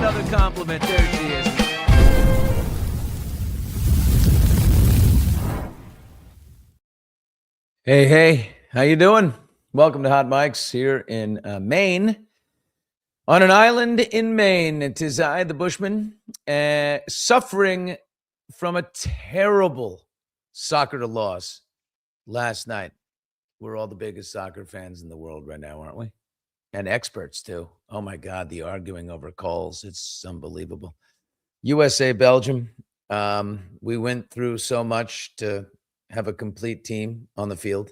another compliment. There she is. Hey, how you doing? Welcome to Hot Mics here in Maine. On an island in Maine, it is I, the Bushman, suffering from a terrible soccer loss last night. We're all the biggest soccer fans in the world right now, aren't we? And experts, too. Oh, my God, the arguing over calls. It's unbelievable. USA, Belgium. We went through so much to have a complete team on the field.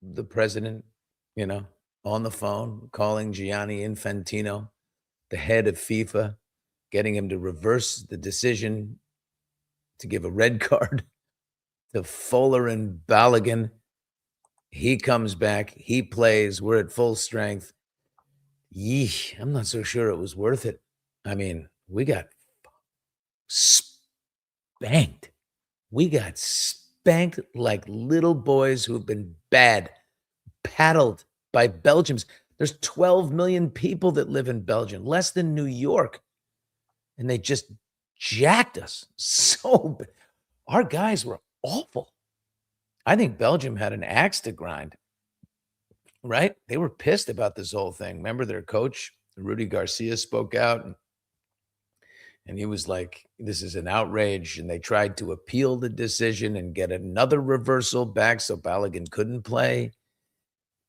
The president, on the phone, calling Gianni Infantino, the head of FIFA, getting him to reverse the decision to give a red card to Fuller and Balogun. He comes back. He plays. We're at full strength. Yeesh, I'm not so sure it was worth it. I mean, we got spanked. We got spanked like little boys who have been paddled by Belgians. There's 12 million people that live in Belgium, less than New York. And they just jacked us so. Our guys were awful. I think Belgium had an axe to grind, right? They were pissed about this whole thing. Remember their coach, Rudy Garcia, spoke out and he was like, this is an outrage. And they tried to appeal the decision and get another reversal back so Balogun couldn't play.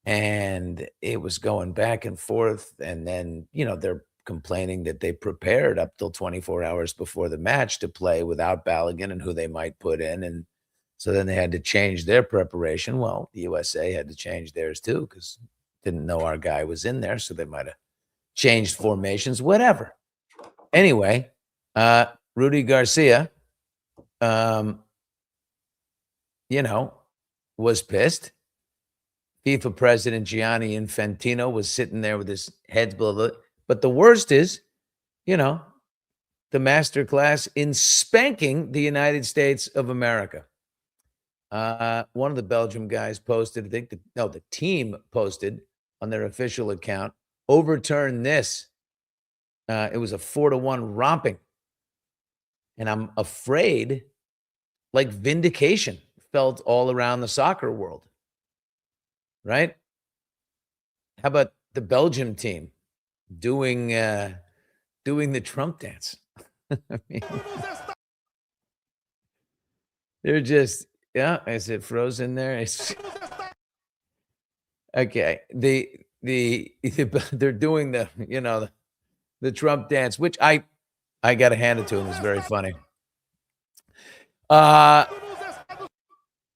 And it was going back and forth. And then, they're complaining that they prepared up till 24 hours before the match to play without Balogun and who they might put in. And so then they had to change their preparation. Well, the USA had to change theirs too because didn't know our guy was in there. So they might have changed formations, whatever. Anyway, Rudy Garcia, was pissed. FIFA president Gianni Infantino was sitting there with his head below. But the worst is, the master class in spanking the United States of America. One of the Belgium guys posted, the team posted on their official account, overturn this. It was a 4-1 romping. And I'm afraid, like vindication felt all around the soccer world. Right? How about the Belgium team doing the Trump dance? I mean, they're just, is it frozen there? It's okay. They're doing the Trump dance, which I got to hand it to him. It's very funny.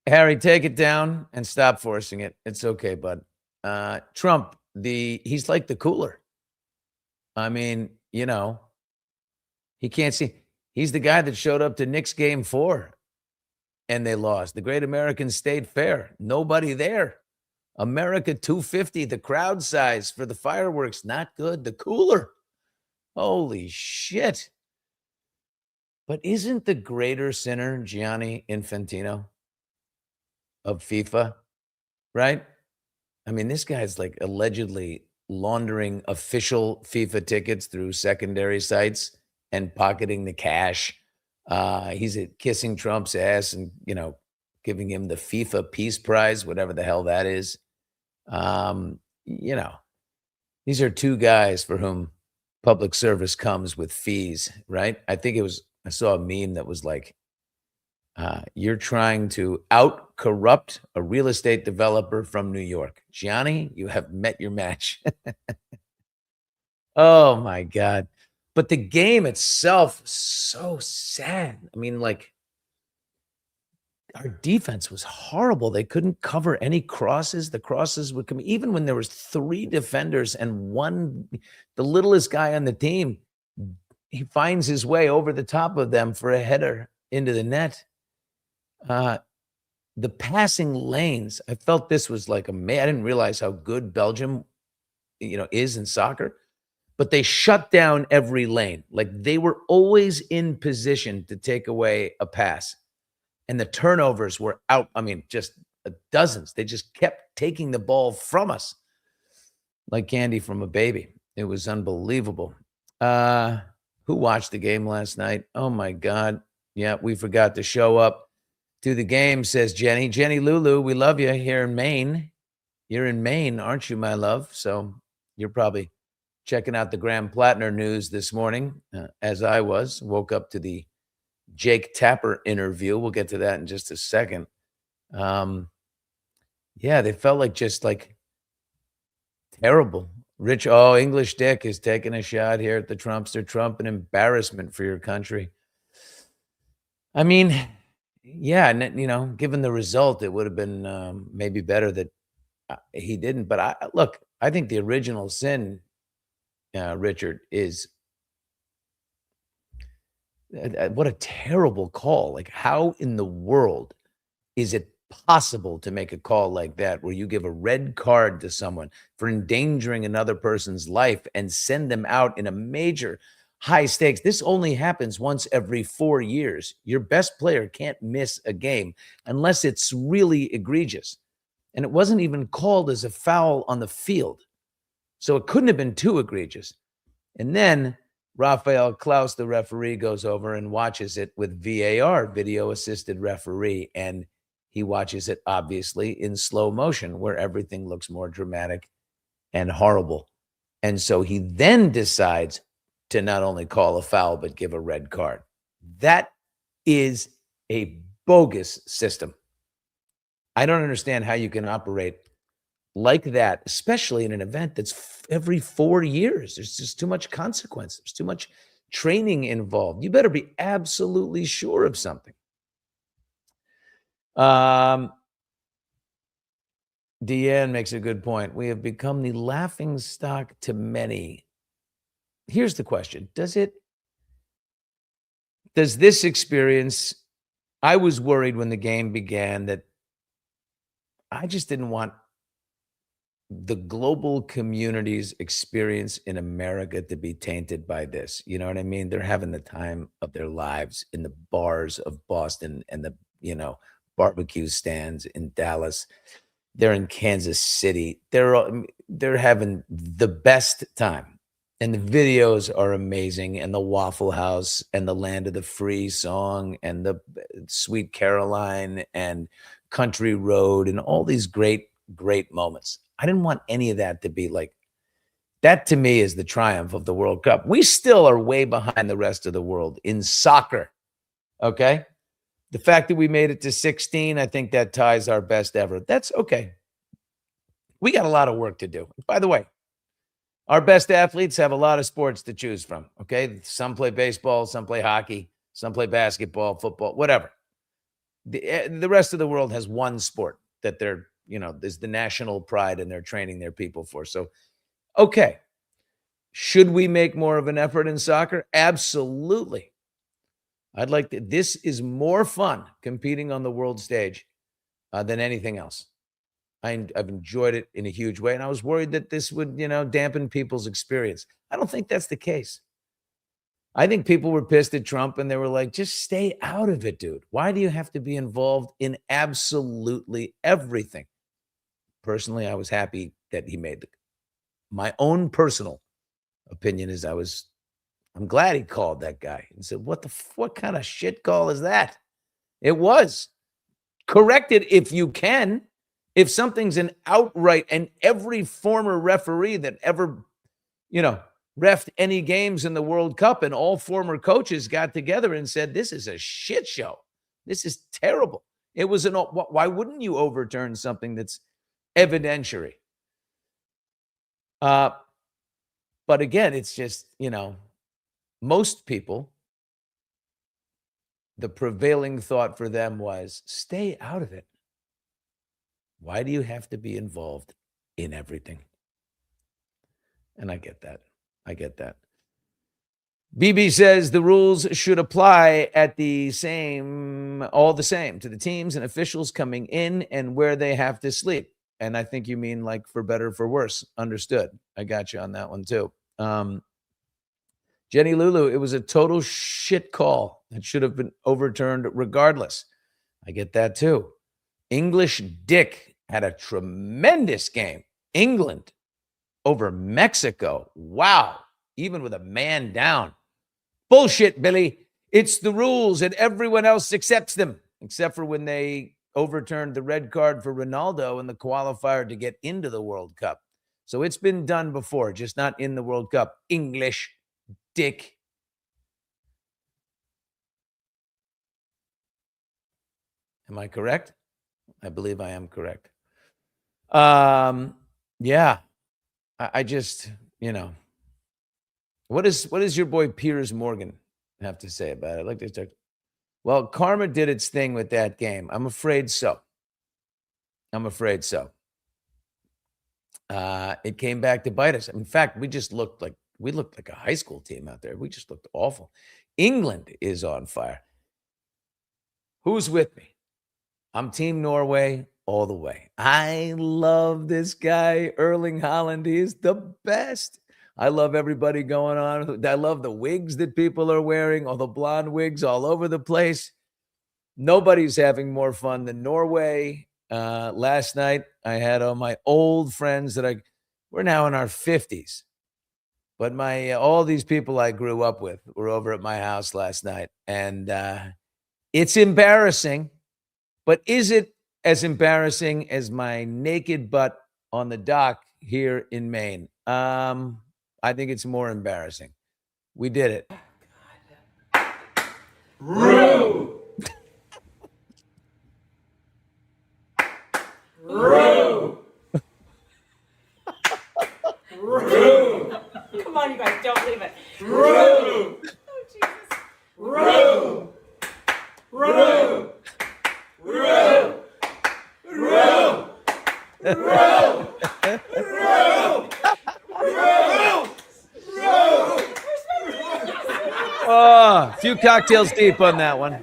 Harry, take it down and stop forcing it. It's okay, bud. Trump, he's like the cooler. I mean, he can't see. He's the guy that showed up to Knicks game 4 and they lost. The Great American State Fair. Nobody there. America 250, the crowd size for the fireworks. Not good. The cooler. Holy shit. But isn't the greater sinner Gianni Infantino of FIFA, right? I mean, this guy's like allegedly laundering official FIFA tickets through secondary sites and pocketing the cash. He's kissing Trump's ass and, giving him the FIFA Peace Prize, whatever the hell that is. These are two guys for whom public service comes with fees, right? I saw a meme that was like, you're trying to out-corrupt a real estate developer from New York. Gianni, you have met your match. Oh, my God. But the game itself, so sad. I mean, our defense was horrible. They couldn't cover any crosses. The crosses would come, even when there was 3 defenders and the littlest guy on the team, he finds his way over the top of them for a header into the net. The passing lanes, I felt this was like I didn't realize how good Belgium, is in soccer, but they shut down every lane. Like they were always in position to take away a pass. And the turnovers were out. I mean, just dozens. They just kept taking the ball from us like candy from a baby. It was unbelievable. Who watched the game last night? Oh my God. Yeah, we forgot to show up to the game, says Jenny. Jenny Lulu, we love you here in Maine. You're in Maine, aren't you, my love? So you're probably checking out the Graham Platner news this morning, as I was. Woke up to the Jake Tapper interview. We'll get to that in just a second. Yeah, they felt like just like terrible. English Dick is taking a shot here at the Trumpster. Trump, an embarrassment for your country. I mean, yeah, given the result, it would have been maybe better that he didn't. But look, I think the original sin, Richard, is what a terrible call. Like, how in the world is it possible to make a call like that where you give a red card to someone for endangering another person's life and send them out in a major high stakes? This only happens once every 4 years. Your best player can't miss a game unless it's really egregious. And it wasn't even called as a foul on the field. So it couldn't have been too egregious. And then Rafael Klaus, the referee, goes over and watches it with VAR, video assisted referee. And he watches it, obviously, in slow motion, where everything looks more dramatic and horrible. And so he then decides to not only call a foul, but give a red card. That is a bogus system. I don't understand how you can operate like that, especially in an event that's every 4 years. There's just too much consequence. There's too much training involved. You better be absolutely sure of something. Deanne makes a good point. We have become the laughing stock to many. Here's the question. Does this experience, I was worried when the game began that I just didn't want the global community's experience in America to be tainted by this. You know what I mean? They're having the time of their lives in the bars of Boston and the, barbecue stands in Dallas. They're in Kansas City. They're having the best time. And the videos are amazing. And the Waffle House and the Land of the Free song and the Sweet Caroline and Country Road and all these great, great moments. I didn't want any of that to be like, that to me is the triumph of the World Cup. We still are way behind the rest of the world in soccer. Okay. The fact that we made it to 16, I think that ties our best ever. That's okay. We got a lot of work to do. By the way, our best athletes have a lot of sports to choose from. Okay. Some play baseball, some play hockey, some play basketball, football, whatever. The rest of the world has one sport that they're, is the national pride and they're training their people for. So, okay. Should we make more of an effort in soccer? Absolutely. I'd like to. This is more fun competing on the world stage than anything else. I've enjoyed it in a huge way. And I was worried that this would, dampen people's experience. I don't think that's the case. I think people were pissed at Trump and they were like, just stay out of it, dude. Why do you have to be involved in absolutely everything? Personally, I was happy that he made my own personal opinion is I'm glad he called that guy and said, what kind of shit call is that? It was. Correct it if you can. If something's an outright, and every former referee that ever, reffed any games in the World Cup and all former coaches got together and said, this is a shit show. This is terrible. It was why wouldn't you overturn something that's evidentiary? But again, it's just, most people, the prevailing thought for them was stay out of it. Why do you have to be involved in everything? And I get that. BB says the rules should apply all the same to the teams and officials coming in and where they have to sleep. And I think you mean like for better or for worse. Understood. I got you on that one too. Jenny Lulu, it was a total shit call. It should have been overturned regardless. I get that too. English Dick had a tremendous game. England over Mexico. Wow. Even with a man down. Bullshit, Billy. It's the rules and everyone else accepts them, except for when they overturned the red card for Ronaldo in the qualifier to get into the World Cup. So it's been done before, just not in the World Cup. English dick. Am I correct? I believe I am correct. Yeah. I just, what is your boy Piers Morgan have to say about it? I'd like to talk. Well, karma did its thing with that game. I'm afraid so. I'm afraid so. It came back to bite us. In fact, we looked like a high school team out there. We just looked awful. England is on fire. Who's with me? I'm Team Norway all the way. I love this guy, Erling Haaland. He is the best. I love everybody going on. I love the wigs that people are wearing, all the blonde wigs all over the place. Nobody's having more fun than Norway. Last night, I had all my old friends we're now in our 50s. But all these people I grew up with were over at my house last night. And it's embarrassing. But is it as embarrassing as my naked butt on the dock here in Maine? I think it's more embarrassing. We did it. Roo! Roo! Roo! Come on, you guys, don't leave it. Roo! Oh, Jesus. Roo! Roo! Roo! Roo! Roo! Oh, a few cocktails deep on that one.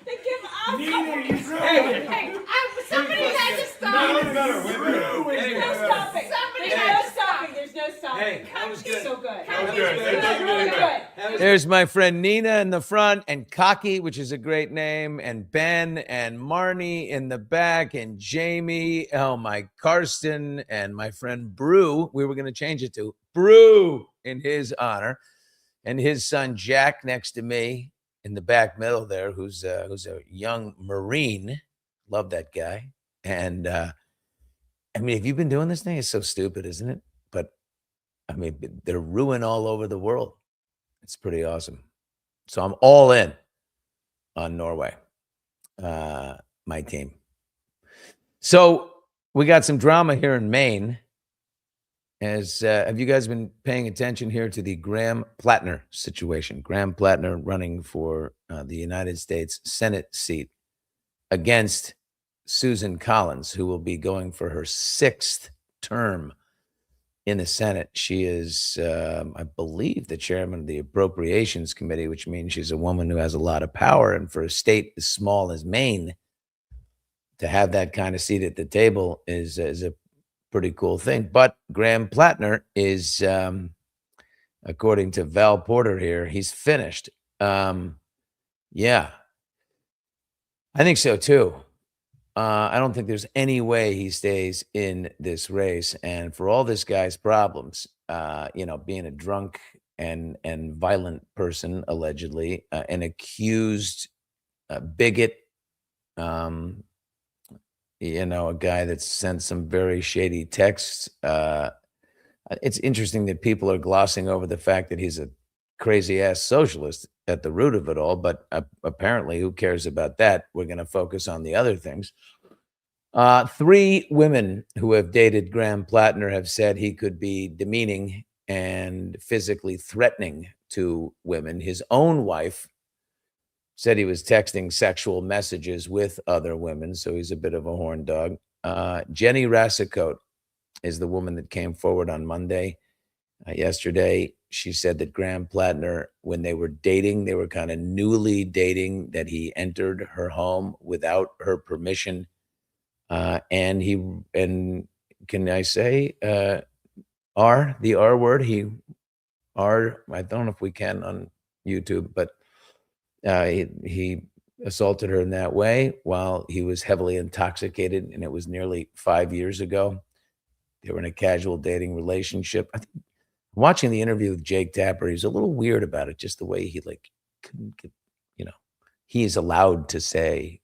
They give us Nina, you Hey, somebody had to stop. There's No stopping. There's no stopping. Hey, that was good. So good. That was good. That was really good. There's my friend Nina in the front, and Cocky, which is a great name, and Ben and Marnie in the back, and Jamie, my Karsten, and my friend Brew. We were going to change it to Brew in his honor, and his son Jack next to me in the back middle there, who's a young Marine. Love that guy. And I mean, have you been doing this thing? It's so stupid, isn't it? But I mean, they're ruined all over the world. It's pretty awesome. So I'm all in on Norway, my team. So we got some drama here in Maine. Have you guys been paying attention here to the Graham Platner situation? Graham Platner running for the United States Senate seat against Susan Collins, who will be going for her 6th term in the Senate. She is, I believe, the chairman of the Appropriations Committee, which means she's a woman who has a lot of power. And for a state as small as Maine, to have that kind of seat at the table is a pretty cool thing. But Graham Platner is, according to Val Porter here, he's finished. Yeah, I think so too. I don't think there's any way he stays in this race. And for all this guy's problems, being a drunk and violent person, allegedly, an accused bigot, a guy that sent some very shady texts. It's interesting that people are glossing over the fact that he's a crazy ass socialist at the root of it all, but apparently who cares about that? We're going to focus on the other things. 3 women who have dated Graham Platner have said he could be demeaning and physically threatening to women. His own wife said he was texting sexual messages with other women, so he's a bit of a horn dog. Jenny Rasicote is the woman that came forward on Monday. Yesterday, she said that Graham Platner, when they were dating, they were kind of newly dating, that he entered her home without her permission. And can I say the R word? I don't know if we can on YouTube, but he assaulted her in that way while he was heavily intoxicated, and it was nearly 5 years ago. They were in a casual dating relationship. I think watching the interview with Jake Tapper, he's a little weird about it, just the way he like couldn't get, you know, he is allowed to say,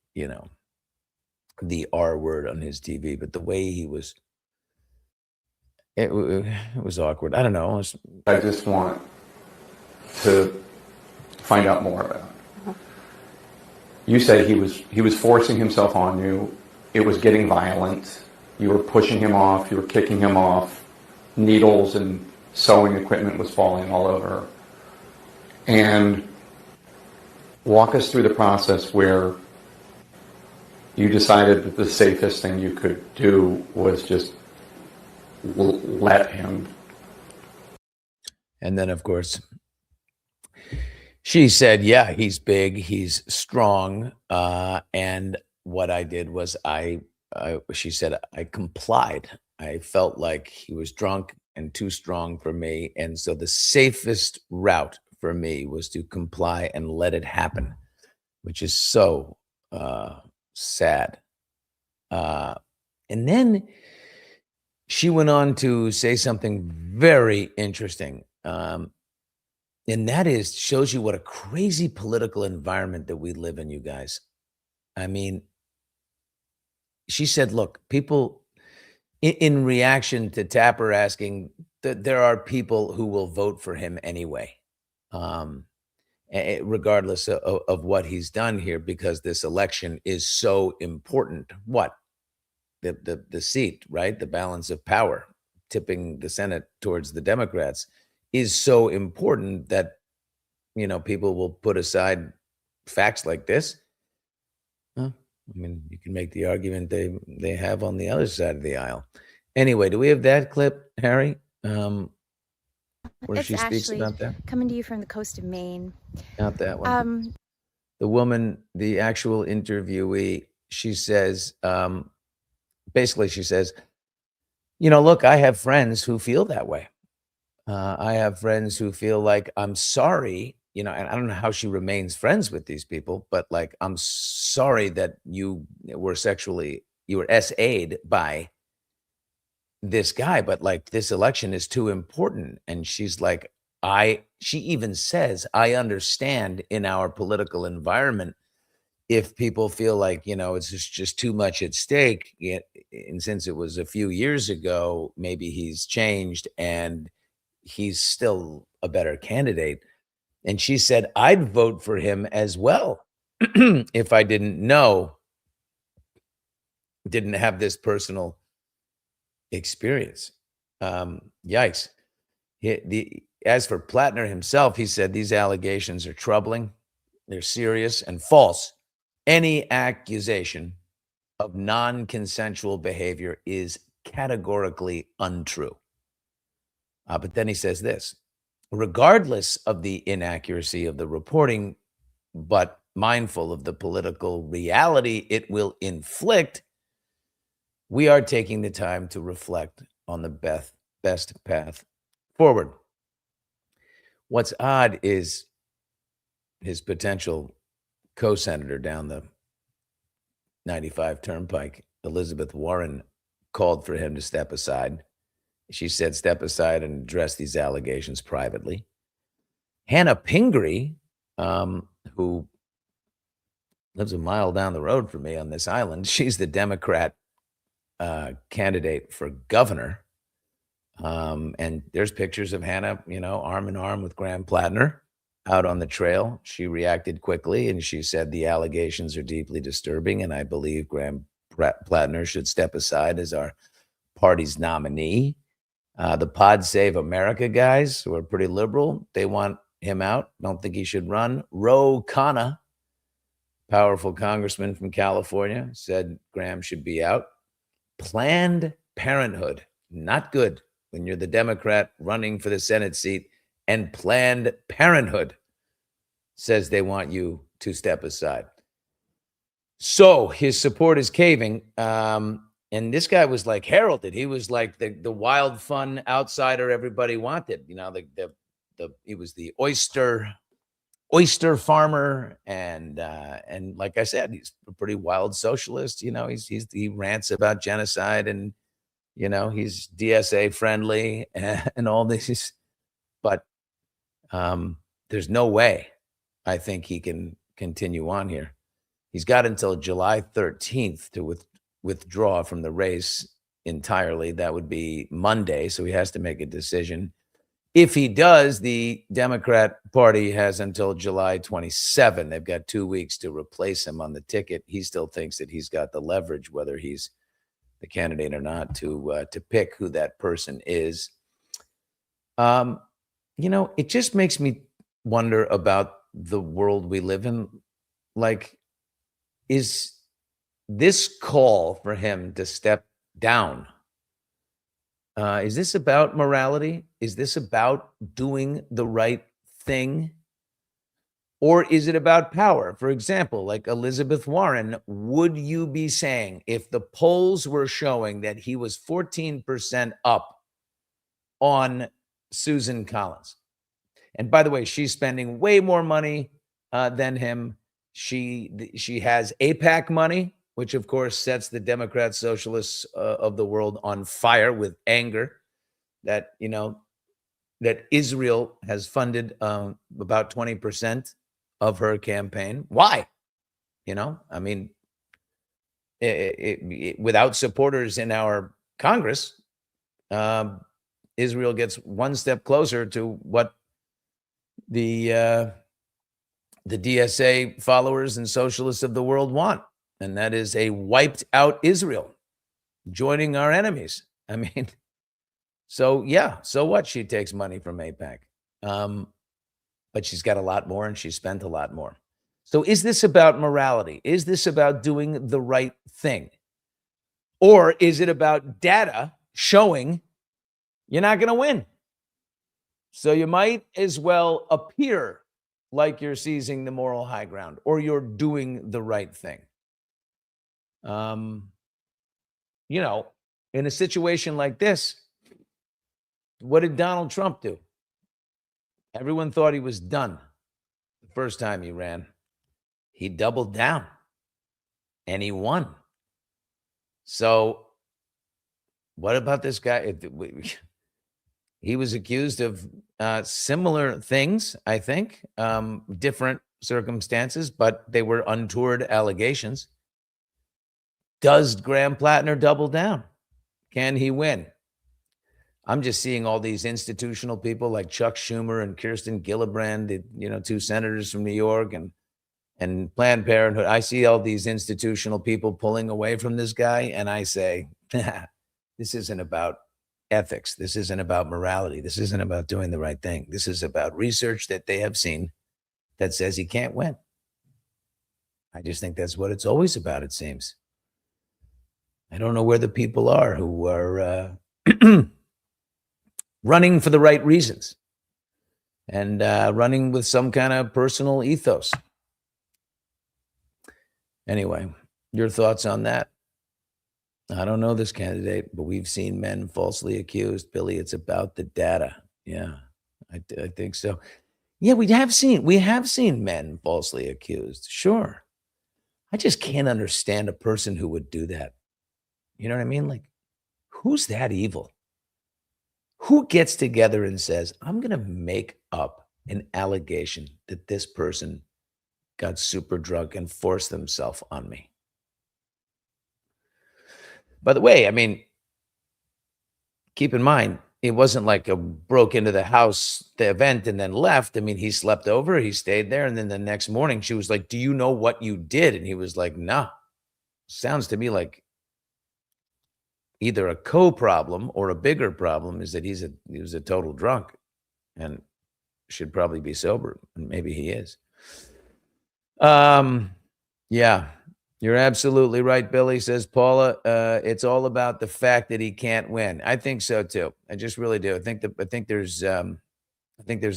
the R word on his TV, but the way he was, it was awkward. I don't know. I just want to find out more about it. You said he was forcing himself on you. It was getting violent. You were pushing him off. You were kicking him off. Needles and sewing equipment was falling all over. And walk us through the process where you decided that the safest thing you could do was just let him. And then, of course, she said, yeah, he's big, he's strong. And what I did was she said, I complied. I felt like he was drunk and too strong for me. And so the safest route for me was to comply and let it happen, which is so sad. And then she went on to say something very interesting. And that is, shows you what a crazy political environment that we live in, you guys. I mean, she said, look, people in reaction to Tapper asking that there are people who will vote for him anyway, regardless of what he's done here, because this election is so important. What? The seat, right? The balance of power, tipping the Senate towards the Democrats, is so important that, people will put aside facts like this. Huh? I mean, you can make the argument they have on the other side of the aisle. Anyway, do we have that clip, Harry? Where It's she speaks Ashley, about that? coming to you from the coast of Maine. Not that one. The woman, the actual interviewee, she says, basically she says, look, I have friends who feel that way. I have friends who feel like, I'm sorry, and I don't know how she remains friends with these people, but like, I'm sorry that you were SA'd by this guy, but like, this election is too important. And she's like, she even says, I understand in our political environment, if people feel like, it's just too much at stake, and since it was a few years ago, maybe he's changed and he's still a better candidate. And she said, I'd vote for him as well if I didn't have this personal experience. Yikes. As for Platner himself, he said these allegations are troubling, they're serious and false. Any accusation of non-consensual behavior is categorically untrue. But then he says this, regardless of the inaccuracy of the reporting, but mindful of the political reality it will inflict, we are taking the time to reflect on the best path forward. What's odd is his potential co-senator down the 95 Turnpike, Elizabeth Warren, called for him to step aside. She said, step aside and address these allegations privately. Hannah Pingree, who lives a mile down the road from me on this island, she's the Democrat candidate for governor. And there's pictures of Hannah, arm in arm with Graham Platner out on the trail. She reacted quickly and she said the allegations are deeply disturbing, and I believe Graham Platner should step aside as our party's nominee. The Pod Save America guys, who are pretty liberal, they want him out. Don't think he should run. Ro Khanna, powerful congressman from California, said Graham should be out. Planned Parenthood, not good when you're the Democrat running for the Senate seat, and Planned Parenthood says they want you to step aside. So his support is caving. And this guy was like heralded. He was like the wild, fun outsider everybody wanted. He was the oyster farmer, and like I said, he's a pretty wild socialist. He rants about genocide and He's DSA friendly and all this, but there's no way I think he can continue on here. He's got until July 13th to withdraw from the race entirely. That would be Monday, so he has to make a decision. If he does, the Democrat Party has until July 27. They've got 2 weeks to replace him on the ticket. He still thinks that he's got the leverage, whether he's the candidate or not, to pick who that person is. It just makes me wonder about the world we live in. Like, is this call for him to step down? Is this about morality? Is this about doing the right thing? Or is it about power? For example, like Elizabeth Warren, would you be saying, if the polls were showing that he was 14% up on Susan Collins? And by the way, she's spending way more money than him. She has AIPAC money, which of course sets the Democrat Socialists of the world on fire with anger that that Israel has funded about 20% of her campaign. Why? Without supporters in our Congress, Israel gets one step closer to what the DSA followers and socialists of the world want, and that is a wiped out Israel, joining our enemies. So what? She takes money from AIPAC, but she's got a lot more, and she spent a lot more. So is this about morality? Is this about doing the right thing? Or is it about data showing you're not going to win? So you might as well appear like you're seizing the moral high ground or you're doing the right thing. In a situation like this, what did Donald Trump do? Everyone thought he was done the first time he ran. He doubled down and he won. So what about this guy? He was accused of similar things, I think, different circumstances, but they were untoward allegations. Does Graham Platner double down? Can he win? I'm just seeing all these institutional people like Chuck Schumer and Kirsten Gillibrand, two senators from New York and Planned Parenthood. I see all these institutional people pulling away from this guy, and I say, this isn't about ethics. This isn't about morality. This isn't about doing the right thing. This is about research that they have seen that says he can't win. I just think that's what it's always about, it seems. I don't know where the people are who are running for the right reasons and running with some kind of personal ethos. Anyway, your thoughts on that? I don't know this candidate, but we've seen men falsely accused. Billy, it's about the data. Yeah, I think so. Yeah, we have seen men falsely accused. Sure. I just can't understand a person who would do that. You know what I mean? Like, who's that evil? Who gets together and says, I'm going to make up an allegation that this person got super drunk and forced themselves on me? By the way, keep in mind, it wasn't like a broke into the house, the event, and then left. He slept over, he stayed there. And then the next morning she was like, do you know what you did? And he was like, no. Sounds to me like either a co-problem or a bigger problem is that he was a total drunk and should probably be sober. And maybe he is. Yeah. You're absolutely right, Billy, says Paula. It's all about the fact that he can't win. I think so too. I just really do. I think there's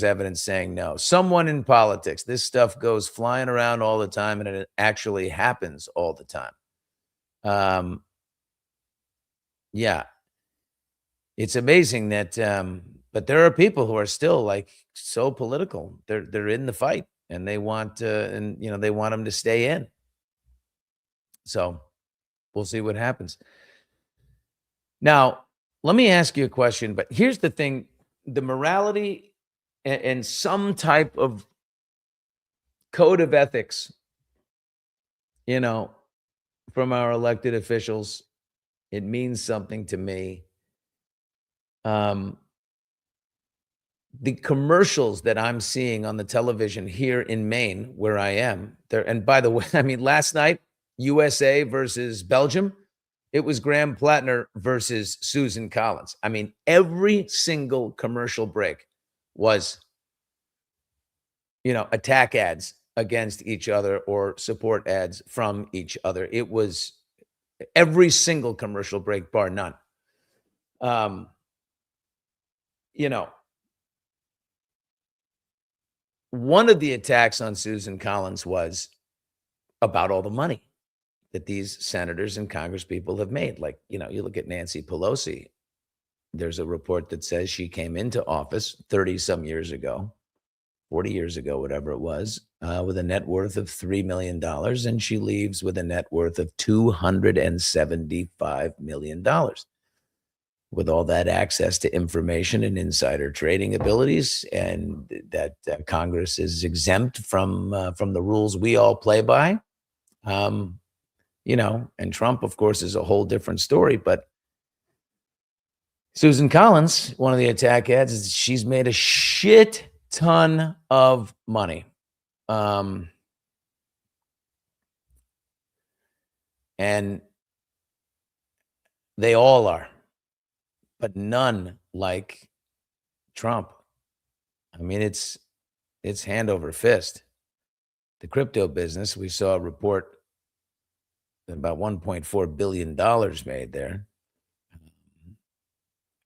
evidence saying no. Someone in politics, this stuff goes flying around all the time, and it actually happens all the time. Yeah, it's amazing that. But there are people who are still like so political. They're in the fight, and they want they want them to stay in. So we'll see what happens. Now, let me ask you a question, but here's the thing, the morality and some type of code of ethics, you know, from our elected officials, it means something to me. The commercials that I'm seeing on the television here in Maine, where I am, there. And by the way, I mean, last night, USA versus Belgium, it was Graham Platner versus Susan Collins. I mean, every single commercial break was, attack ads against each other or support ads from each other. It was every single commercial break, bar none. You know, one of the attacks on Susan Collins was about all the money that these senators and congresspeople have made. Like, you look at Nancy Pelosi. There's a report that says she came into office 30 some years ago, 40 years ago, whatever it was, with a net worth of $3 million. And she leaves with a net worth of $275 million. With all that access to information and insider trading abilities, and that Congress is exempt from the rules we all play by. And Trump, of course, is a whole different story. But Susan Collins, one of the attack ads, is she's made a shit ton of money. And they all are, but none like Trump. I mean, it's hand over fist. The crypto business, we saw a report about $1.4 billion made there.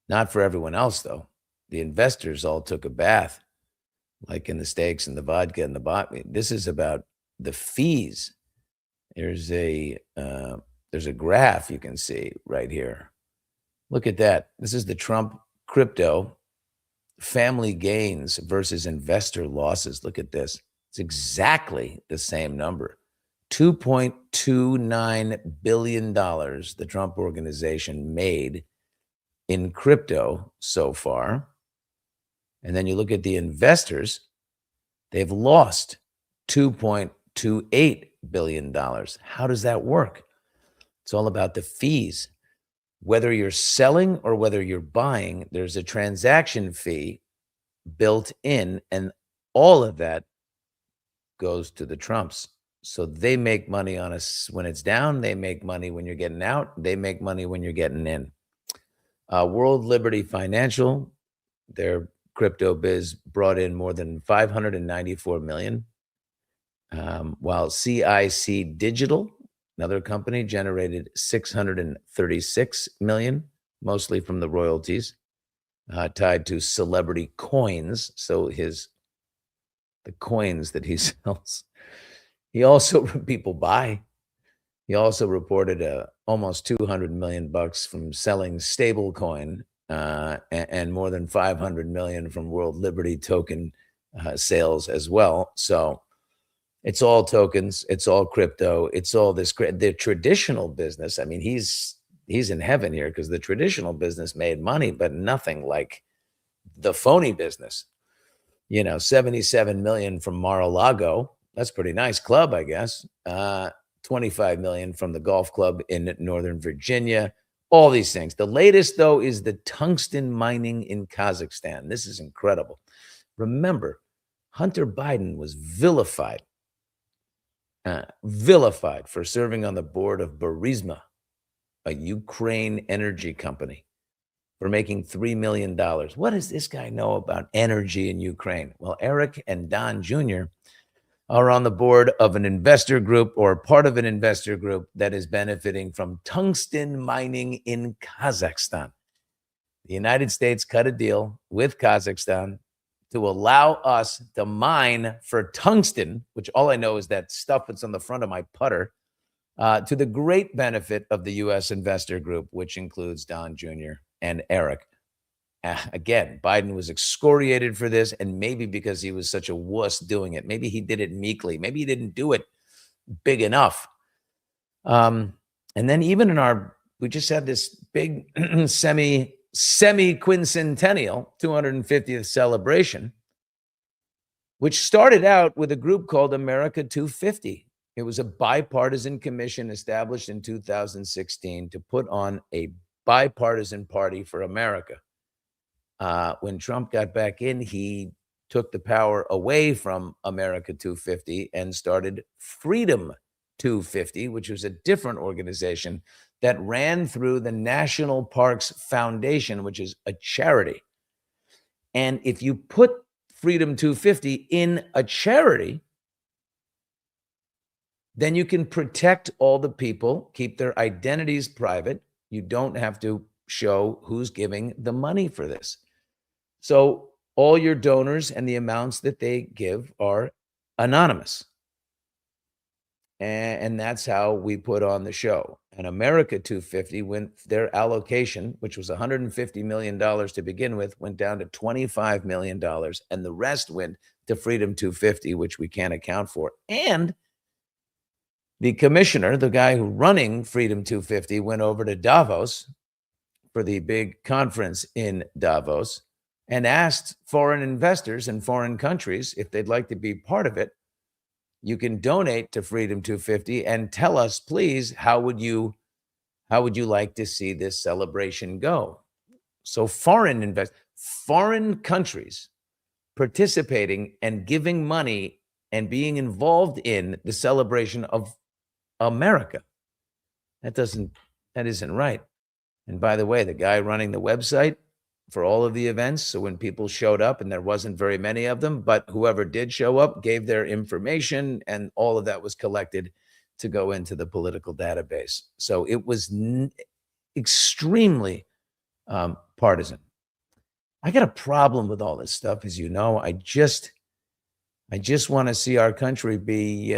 Not for everyone else, though. The investors all took a bath, like in the steaks and the vodka and the bot. This is about the fees. There's a graph you can see right here. Look at that. This is the Trump crypto family gains versus investor losses. Look at this. It's exactly the same number. $2.29 billion the Trump organization made in crypto so far. And then you look at the investors, they've lost $2.28 billion. How does that work? It's all about the fees. Whether you're selling or whether you're buying, there's a transaction fee built in, and all of that goes to the Trumps. So they make money on us when it's down. They make money when you're getting out. They make money when you're getting in. World Liberty Financial, their crypto biz brought in more than $594 million, while CIC Digital, another company, generated $636 million, mostly from the royalties tied to celebrity coins. So the coins that he sells, he also, people buy. He also reported almost $200 million from selling stablecoin and more than $500 million from World Liberty token sales as well. So it's all tokens, it's all crypto, it's all the traditional business. I mean, he's in heaven here because the traditional business made money, but nothing like the phony business. 77 million from Mar-a-Lago. That's a pretty nice club, I guess. 25 million from the golf club in Northern Virginia. All these things. The latest, though, is the tungsten mining in Kazakhstan. This is incredible. Remember, Hunter Biden was vilified for serving on the board of Burisma, a Ukraine energy company, for making $3 million. What does this guy know about energy in Ukraine? Well, Eric and Don Jr. are on the board of an investor group or part of an investor group that is benefiting from tungsten mining in Kazakhstan. The United States cut a deal with Kazakhstan to allow us to mine for tungsten, which all I know is that stuff that's on the front of my putter, to the great benefit of the U.S. investor group, which includes Don Jr. and Eric. Again, Biden was excoriated for this, and maybe because he was such a wuss doing it. Maybe he did it meekly. Maybe he didn't do it big enough. And then even we just had this big semi-quincentennial 250th celebration, which started out with a group called America 250. It was a bipartisan commission established in 2016 to put on a bipartisan party for America. When Trump got back in, he took the power away from America 250 and started Freedom 250, which was a different organization that ran through the National Parks Foundation, which is a charity. And if you put Freedom 250 in a charity, then you can protect all the people, keep their identities private. You don't have to show who's giving the money for this. So all your donors and the amounts that they give are anonymous. And that's how we put on the show. And America 250 went, their allocation, which was $150 million to begin with, went down to $25 million. And the rest went to Freedom 250, which we can't account for. And the commissioner, the guy who running Freedom 250, went over to Davos for the big conference in Davos and asked foreign investors in foreign countries if they'd like to be part of it. You can donate to Freedom 250 and tell us, please, how would you like to see this celebration go? So foreign countries participating and giving money and being involved in the celebration of America. That isn't right. And by the way, the guy running the website for all of the events, so when people showed up, and there wasn't very many of them, but whoever did show up gave their information, and all of that was collected to go into the political database. So it was extremely partisan. I got a problem with all this stuff, as you know. I just want to see our country be,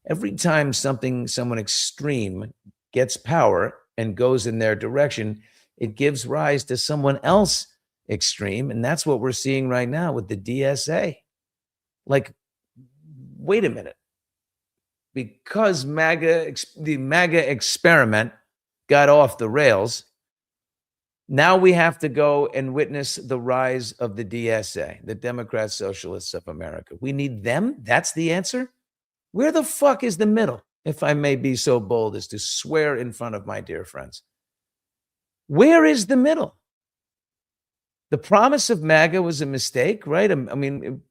every time someone extreme gets power and goes in their direction, it gives rise to someone else extreme. And that's what we're seeing right now with the DSA. Like, wait a minute. Because the MAGA experiment got off the rails, now we have to go and witness the rise of the DSA, the Democrat Socialists of America. We need them? That's the answer? Where the fuck is the middle, if I may be so bold as to swear in front of my dear friends? Where is the middle? The promise of MAGA was a mistake, right? I mean,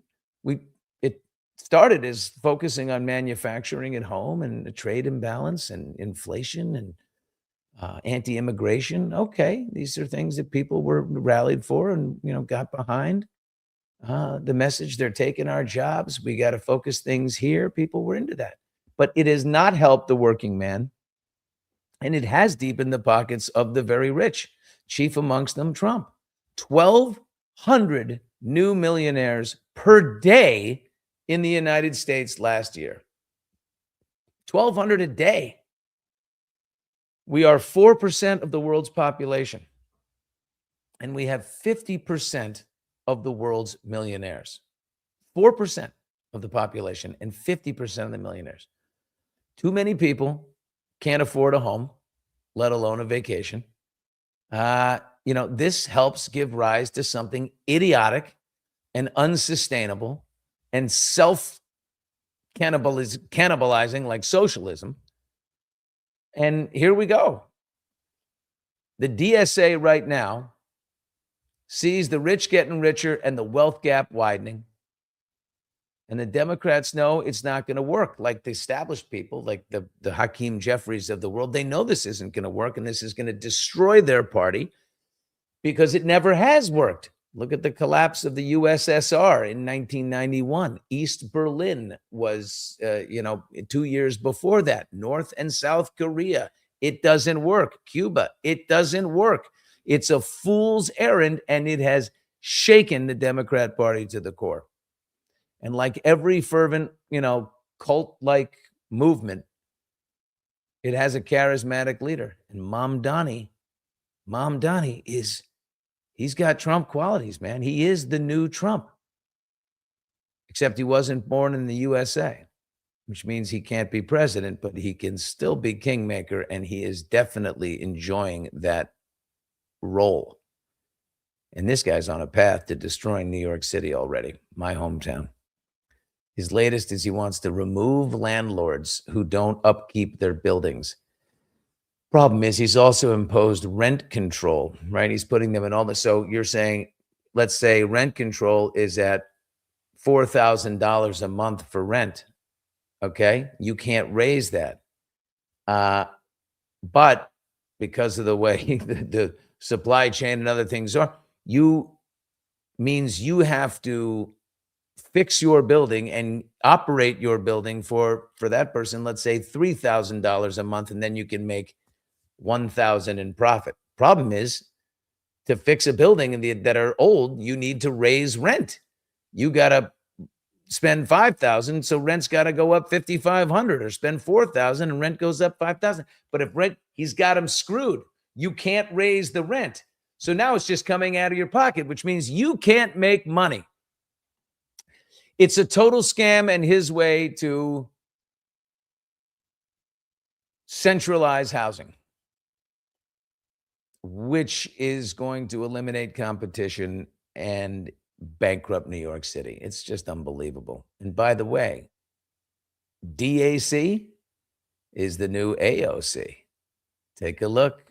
it started as focusing on manufacturing at home and the trade imbalance and inflation and anti-immigration. Okay, these are things that people were rallied for and got behind. The message, they're taking our jobs. We got to focus things here. People were into that. But it has not helped the working man. And it has deepened the pockets of the very rich, chief amongst them Trump. 1,200 new millionaires per day in the United States last year. 1,200 a day. We are 4% of the world's population. And we have 50% of the world's millionaires. 4% of the population and 50% of the millionaires. Too many people can't afford a home, let alone a vacation. This helps give rise to something idiotic and unsustainable and self-cannibalizing like socialism. And here we go. The DSA right now sees the rich getting richer and the wealth gap widening. And the Democrats know it's not going to work. Like the established people, like the Hakeem Jeffries of the world, they know this isn't going to work and this is going to destroy their party because it never has worked. Look at the collapse of the USSR in 1991. East Berlin was, 2 years before that. North and South Korea, it doesn't work. Cuba, it doesn't work. It's a fool's errand, and it has shaken the Democrat Party to the core. And like every fervent, cult-like movement, it has a charismatic leader. And Mom Donnie he's got Trump qualities, man. He is the new Trump. Except he wasn't born in the USA. which means he can't be president, but he can still be kingmaker, and he is definitely enjoying that role. And this guy's on a path to destroying New York City already, my hometown. His latest is he wants to remove landlords who don't upkeep their buildings. Problem is, he's also imposed rent control, right? He's putting them in all this. So you're saying, let's say rent control is at $4,000 a month for rent. Okay. You can't raise that. But because of the way the supply chain and other things are, means you have to fix your building and operate your building for that person, let's say $3,000 a month, and then you can make $1,000 in profit. Problem is, to fix a building that are old, you need to raise rent. You got to spend $5,000, so rent's got to go up $5,500, or spend $4,000 and rent goes up $5,000. But if rent, he's got him screwed. You can't raise the rent. So now it's just coming out of your pocket, which means you can't make money. It's a total scam and his way to centralize housing, which is going to eliminate competition and bankrupt New York City. It's just unbelievable. And by the way, DAC is the new AOC. Take a look.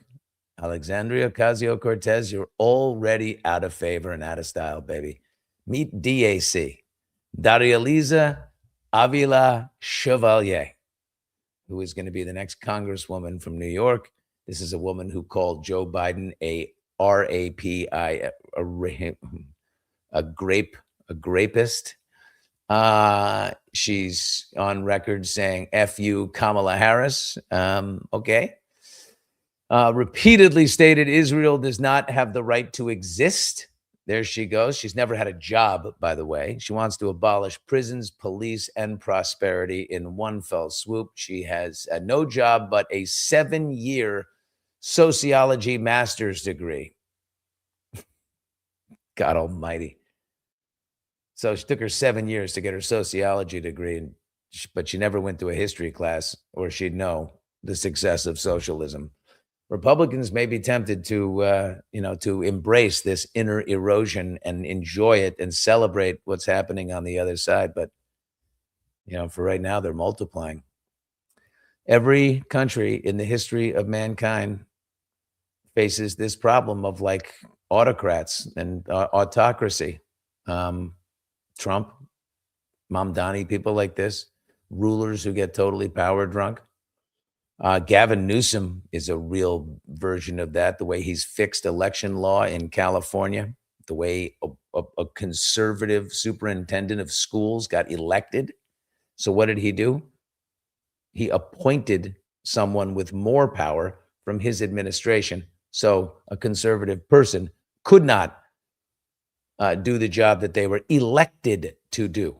Alexandria Ocasio-Cortez, you're already out of favor and out of style, baby. Meet DAC, Daria Liza Avila Chevalier, who is going to be the next congresswoman from New York. This is a woman who called Joe Biden a RAPI, a grapist. She's on record saying F you, Kamala Harris. Okay. Repeatedly stated Israel does not have the right to exist. There she goes. She's never had a job, by the way. She wants to abolish prisons, police, and prosperity in one fell swoop. She has no job but a 7-year sociology master's degree. God almighty. So it took her 7 years to get her sociology degree, but she never went to a history class, or she'd know the success of socialism. Republicans may be tempted to embrace this inner erosion and enjoy it and celebrate what's happening on the other side. But, for right now, they're multiplying. Every country in the history of mankind faces this problem of like autocrats and autocracy. Trump, Mamdani, people like this, rulers who get totally power drunk. Gavin Newsom is a real version of that, the way he's fixed election law in California, the way a conservative superintendent of schools got elected. So what did he do? He appointed someone with more power from his administration. So a conservative person could not do the job that they were elected to do.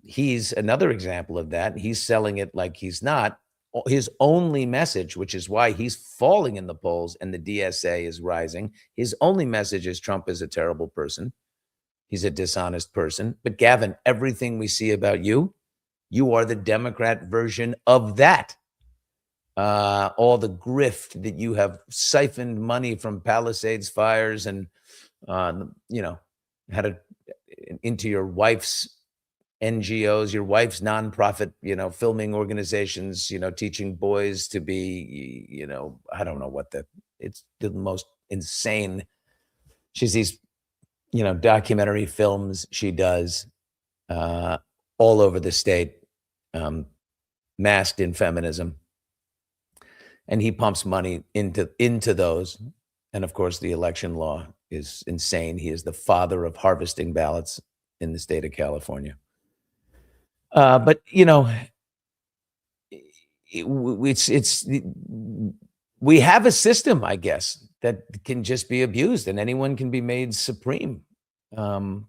He's another example of that. He's selling it like he's not. His only message, which is why he's falling in the polls and the DSA is rising, his only message is Trump is a terrible person. He's a dishonest person. But Gavin, everything we see about you, you are the Democrat version of that. All the grift that you have siphoned money from Palisades fires and, had it into your wife's NGOs, your wife's nonprofit, filming organizations, teaching boys to be, I don't know it's the most insane. She's these, documentary films she does all over the state, masked in feminism. And he pumps money into those. And of course, the election law is insane. He is the father of harvesting ballots in the state of California. But we have a system, I guess, that can just be abused, and anyone can be made supreme, and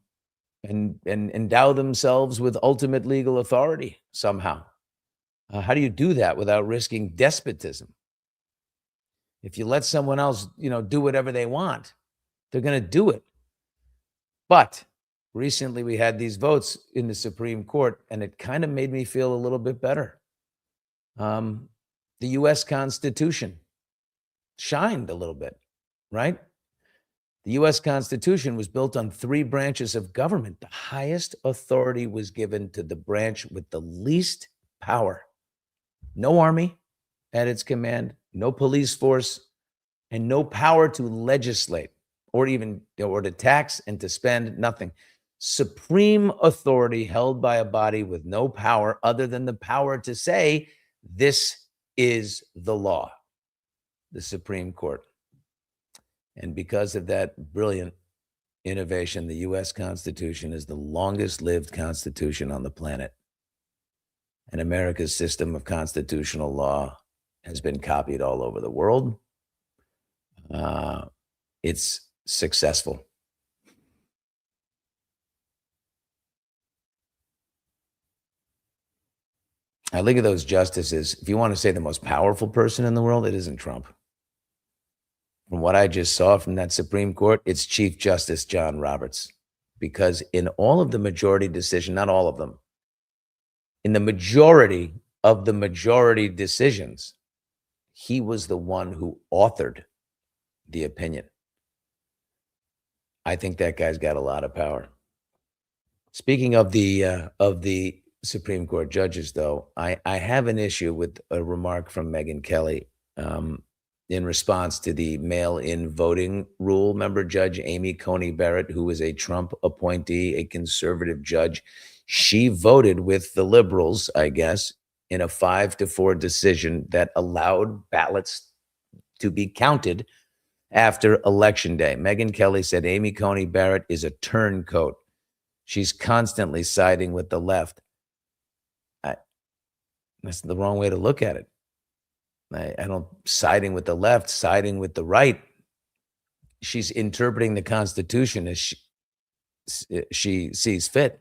endow themselves with ultimate legal authority somehow. How do you do that without risking despotism? If you let someone else, do whatever they want, they're going to do it. But recently we had these votes in the Supreme Court, and it kind of made me feel a little bit better. The U.S. Constitution shined a little bit, right? The U.S. Constitution was built on 3 branches of government. The highest authority was given to the branch with the least power. No army at its command, no police force, and no power to legislate or to tax and to spend, nothing. Supreme authority held by a body with no power other than the power to say, this is the law, the Supreme Court. And because of that brilliant innovation, the U.S. Constitution is the longest lived constitution on the planet. And America's system of constitutional law has been copied all over the world. It's successful. I look at those justices. If you want to say the most powerful person in the world, it isn't Trump. From what I just saw from that Supreme Court, it's Chief Justice John Roberts. Because in all of the majority decision, not all of them, in the majority of the majority decisions, he was the one who authored the opinion. I think that guy's got a lot of power. Speaking of the Supreme Court judges, though, I have an issue with a remark from Megyn Kelly in response to the mail-in voting rule. Remember Judge Amy Coney Barrett, who was a Trump appointee, a conservative judge? She voted with the liberals, I guess, in a 5-4 decision that allowed ballots to be counted after Election Day. Megyn Kelly said Amy Coney Barrett is a turncoat. She's constantly siding with the left. That's the wrong way to look at it. I don't siding with the left, siding with the right. She's interpreting the Constitution as she sees fit.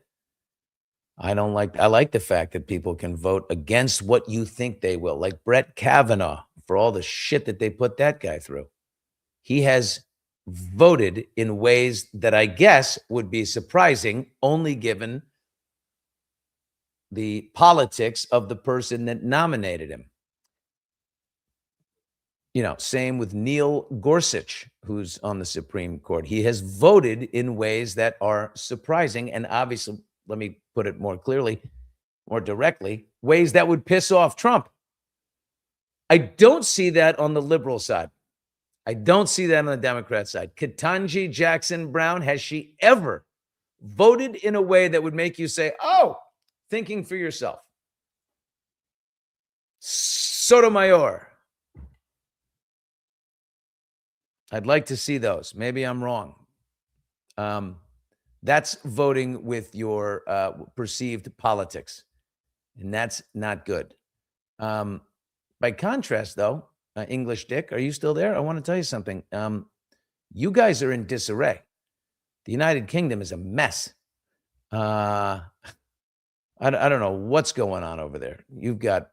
I like the fact that people can vote against what you think they will, like Brett Kavanaugh, for all the shit that they put that guy through. He has voted in ways that I guess would be surprising, only given the politics of the person that nominated him. You know, same with Neil Gorsuch, who's on the Supreme Court. He has voted in ways that are surprising, and obviously, let me put it more clearly, more directly, ways that would piss off Trump. I don't see that on the liberal side. I don't see that on the Democrat side. Ketanji Jackson Brown, has she ever voted in a way that would make you say, oh, thinking for yourself? Sotomayor. I'd like to see those. Maybe I'm wrong. That's voting with your perceived politics, and that's not good. By contrast, though, English Dick, are you still there? I want to tell you something. You guys are in disarray. The United Kingdom is a mess. I don't know what's going on over there. You've got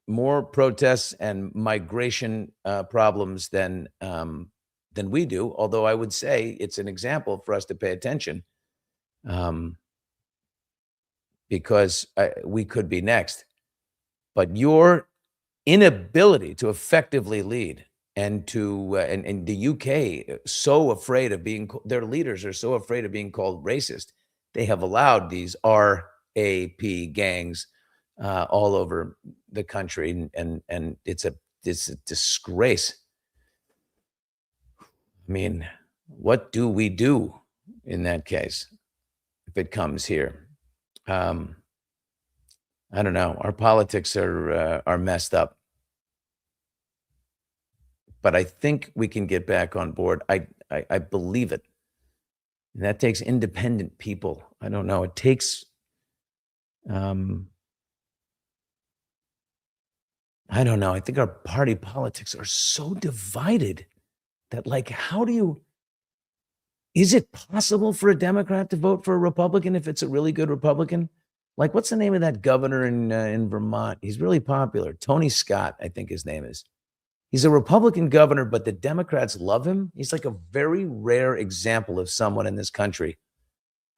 more protests and migration problems than we do. Although I would say it's an example for us to pay attention, because we could be next. But your inability to effectively lead, and the UK so afraid of being, their leaders are so afraid of being called racist, they have allowed these RAP gangs all over the country, and it's a disgrace. I mean, what do we do in that case if it comes here? I don't know. Our politics are messed up, but I think we can get back on board. I believe it, and that takes independent people. I don't know. It takes I don't know. I think our party politics are so divided that, like, is it possible for a Democrat to vote for a Republican if it's a really good Republican? Like, what's the name of that governor in Vermont? He's really popular. Tony Scott, I think his name is. He's a Republican governor, but the Democrats love him. He's like a very rare example of someone in this country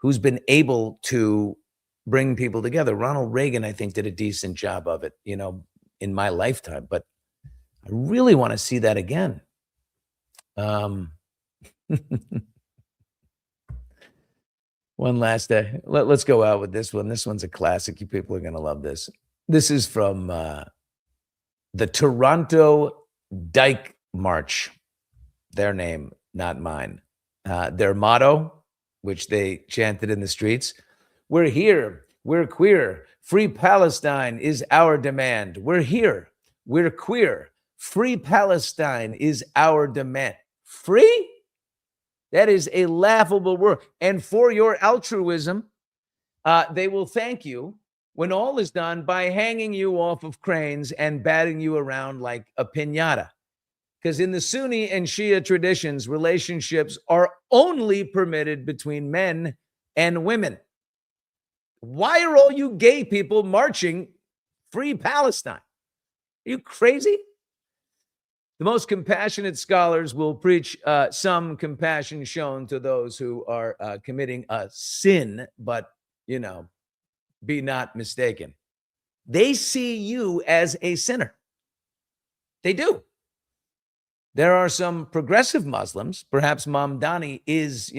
who's been able to bring people together. Ronald Reagan, I think, did a decent job of it, in my lifetime, but I really want to see that again. One last day. Let's go out with this one. This one's a classic. You people are going to love this. This is from the Toronto Dyke March. Their name, not mine. Their motto, which they chanted in the streets: "We're here. We're queer. Free Palestine is our demand. We're here. We're queer. Free Palestine is our demand." Free? That is a laughable word. And for your altruism, they will thank you when all is done by hanging you off of cranes and batting you around like a piñata. Because in the Sunni and Shia traditions, relationships are only permitted between men and women. Why are all you gay people marching Free Palestine? Are you crazy? The most compassionate scholars will preach some compassion shown to those who are committing a sin, but, be not mistaken. They see you as a sinner. They do. There are some progressive Muslims, perhaps Mamdani is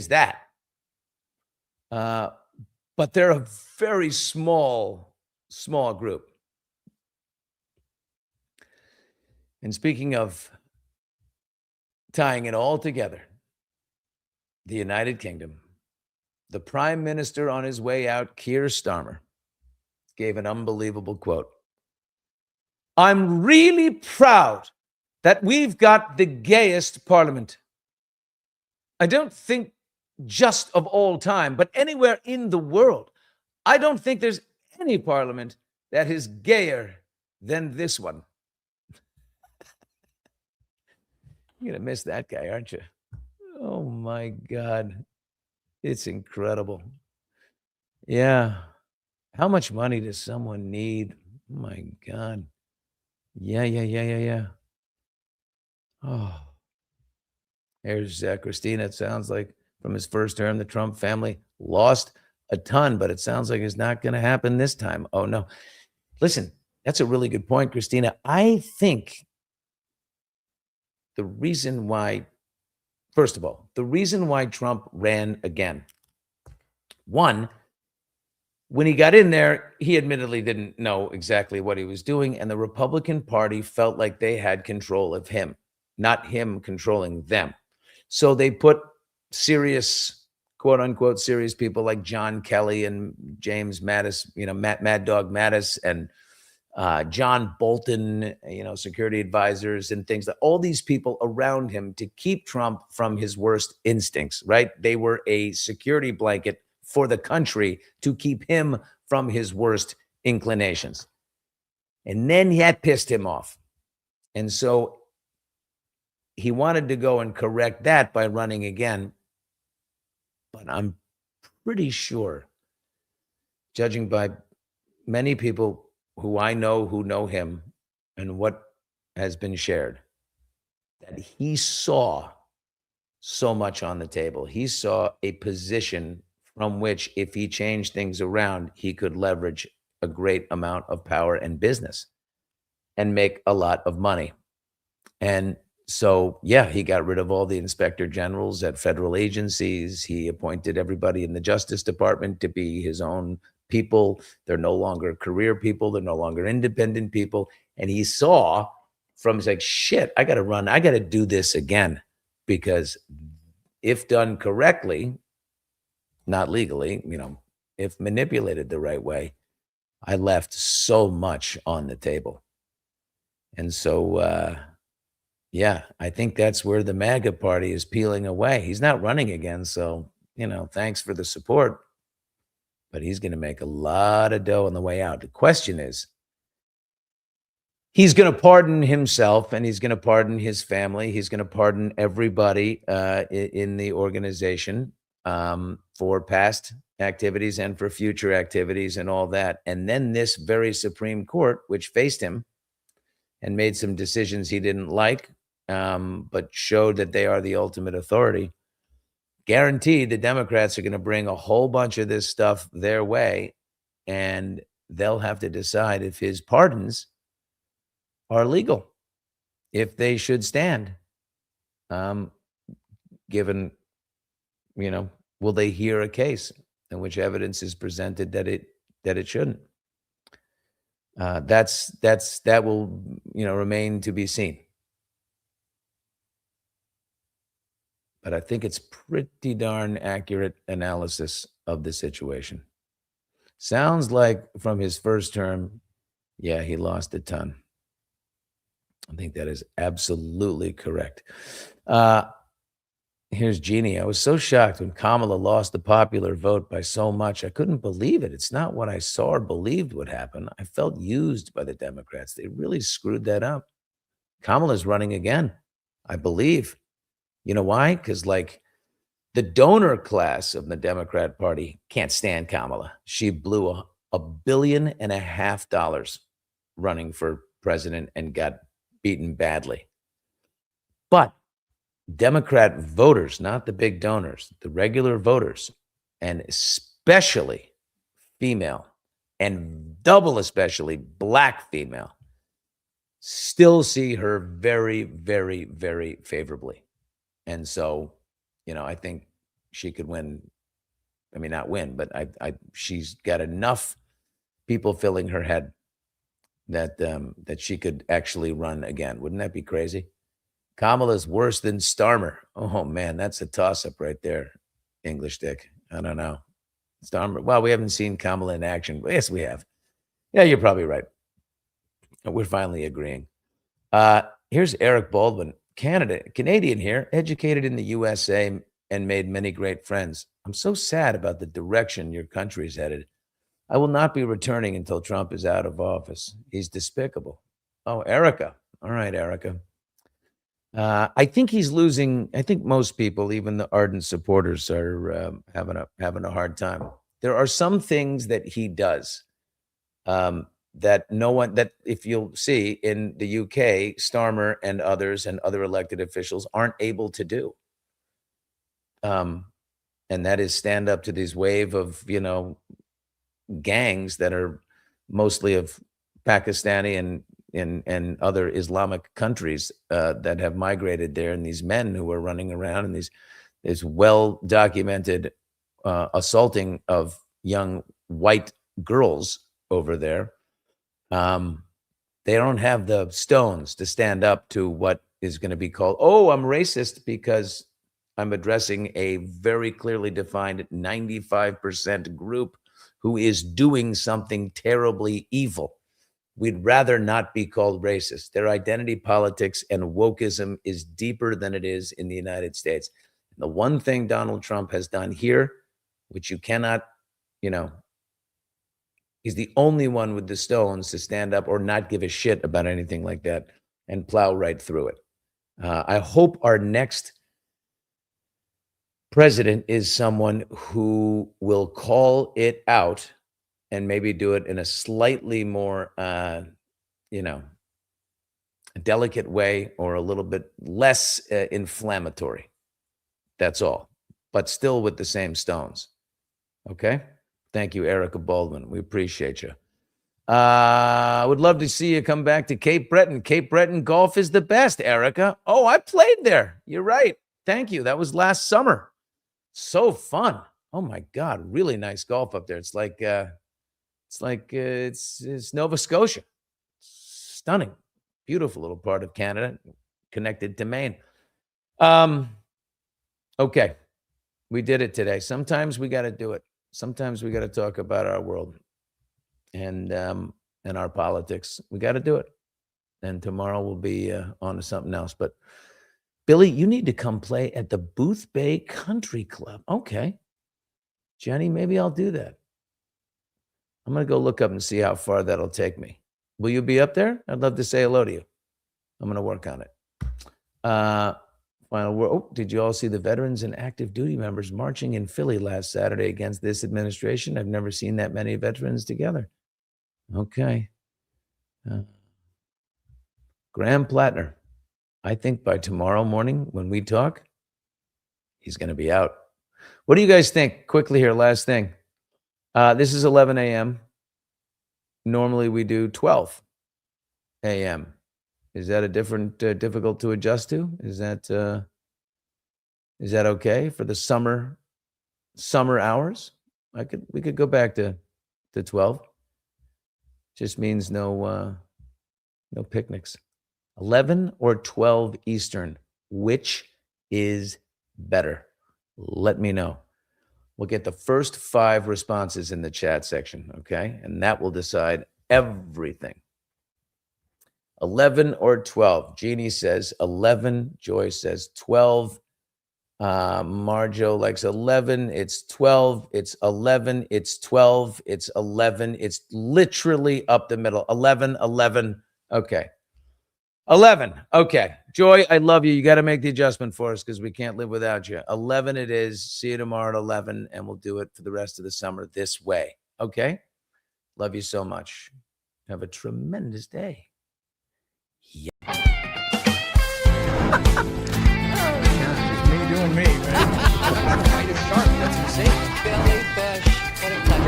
that. But they're a very small group. And speaking of tying it all together, the United Kingdom, the Prime Minister on his way out, Keir Starmer, gave an unbelievable quote. "I'm really proud that we've got the gayest parliament. I don't think just of all time, but anywhere in the world. I don't think there's any parliament that is gayer than this one." You're going to miss that guy, aren't you? Oh, my God. It's incredible. Yeah. How much money does someone need? Oh, my God. Yeah. Oh. There's Christina. It sounds like from his first term, the Trump family lost a ton, but it sounds like it's not going to happen this time. Oh, no. Listen, that's a really good point, Christina. I think the reason why, first of all, the reason why Trump ran again, one, when he got in there, he admittedly didn't know exactly what he was doing, and the Republican Party felt like they had control of him, not him controlling them. So they put serious, quote unquote, serious people like John Kelly and James Mattis, Mad Dog Mattis, and John Bolton, security advisors and things, that all these people around him to keep Trump from his worst instincts, right? They were a security blanket for the country to keep him from his worst inclinations. And then that pissed him off. And so he wanted to go and correct that by running again. But I'm pretty sure, judging by many people who I know who know him and what has been shared, that he saw so much on the table. He saw a position from which, if he changed things around, he could leverage a great amount of power and business and make a lot of money. And so, yeah, he got rid of all the inspector generals at federal agencies. He appointed everybody in the Justice Department to be his own people. They're no longer career people. They're no longer independent people. And he saw from, he's like, shit, I got to do this again, because if done correctly, not legally, if manipulated the right way, I left so much on the table. And so, yeah, I think that's where the MAGA party is peeling away. He's not running again. So, thanks for the support, but he's going to make a lot of dough on the way out. The question is, he's going to pardon himself, and he's going to pardon his family. He's going to pardon everybody in the organization for past activities and for future activities and all that. And then this very Supreme Court, which faced him and made some decisions he didn't like, but showed that they are the ultimate authority, guaranteed the Democrats are going to bring a whole bunch of this stuff their way, and they'll have to decide if his pardons are legal, if they should stand. Given, will they hear a case in which evidence is presented that it shouldn't? That will remain to be seen. But I think it's pretty darn accurate analysis of the situation. Sounds like from his first term, yeah, he lost a ton. I think that is absolutely correct. Here's Jeannie. I was so shocked when Kamala lost the popular vote by so much. I couldn't believe it. It's not what I saw or believed would happen. I felt used by the Democrats. They really screwed that up. Kamala's running again, I believe. You know why? Because the donor class of the Democrat Party can't stand Kamala. She blew $1.5 billion running for president and got beaten badly. But Democrat voters, not the big donors, the regular voters, and especially female and double especially Black female, still see her very, very, very favorably. And so, I think she could win. I mean, not win, but she's got enough people filling her head that she could actually run again. Wouldn't that be crazy? Kamala's worse than Starmer. Oh man, that's a toss-up right there, English Dick. I don't know. Starmer. Well, we haven't seen Kamala in action. Yes, we have. Yeah, you're probably right. We're finally agreeing. Here's Eric Baldwin. Canadian here, educated in the USA and made many great friends. I'm so sad about the direction your country is headed. I will not be returning until Trump is out of office. He's despicable. Oh, Erica. All right, Erica. I think he's losing. I think most people, even the ardent supporters, are having a hard time. There are some things that he does that no one, that if you'll see in the UK, Starmer and others and other elected officials aren't able to do. And that is stand up to these wave of, gangs that are mostly of Pakistani and other Islamic countries that have migrated there, and these men who are running around, and these well-documented assaulting of young white girls over there. They don't have the stones to stand up to what is going to be called, oh, I'm racist because I'm addressing a very clearly defined 95% group who is doing something terribly evil. We'd rather not be called racist. Their identity politics and wokeism is deeper than it is in the United States. And the one thing Donald Trump has done here, which you cannot, he's the only one with the stones to stand up or not give a shit about anything like that and plow right through it. I hope our next president is someone who will call it out and maybe do it in a slightly more, delicate way, or a little bit less inflammatory. That's all, but still with the same stones. Okay. Thank you, Erica Baldwin. We appreciate you. I would love to see you come back to Cape Breton. Cape Breton golf is the best, Erica. Oh, I played there. You're right. Thank you. That was last summer. So fun. Oh my God. Really nice golf up there. It's like it's Nova Scotia. Stunning. Beautiful little part of Canada connected to Maine. Okay. We did it today. Sometimes we got to do it. Sometimes we got to talk about our world and our politics. We got to do it. And tomorrow we'll be on to something else. But Billy, you need to come play at the Booth Bay Country Club. Okay. Jenny, maybe I'll do that. I'm going to go look up and see how far that'll take me. Will you be up there? I'd love to say hello to you. I'm going to work on it. Final word. Oh, did you all see the veterans and active duty members marching in Philly last Saturday against this administration? I've never seen that many veterans together. Okay. Graham Platner. I think by tomorrow morning when we talk, he's going to be out. What do you guys think? Quickly here, last thing. This is 11 a.m. Normally we do 12 a.m. Is that a different, difficult to adjust to? Is that okay for the summer hours? We could go back to 12. Just means no picnics. 11 or 12 Eastern. Which is better? Let me know. We'll get the first 5 responses in the chat section, okay? And that will decide everything. 11 or 12. Jeannie says 11. Joy says 12. Marjo likes 11. It's 12. It's 11. It's 12. It's 11. It's literally up the middle. 11, 11. Okay. 11. Okay. Joy, I love you. You got to make the adjustment for us because we can't live without you. 11 it is. See you tomorrow at 11, and we'll do it for the rest of the summer this way. Okay? Love you so much. Have a tremendous day. Me doing me, man.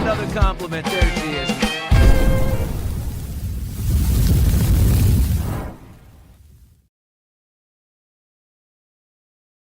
Another compliment. There she is.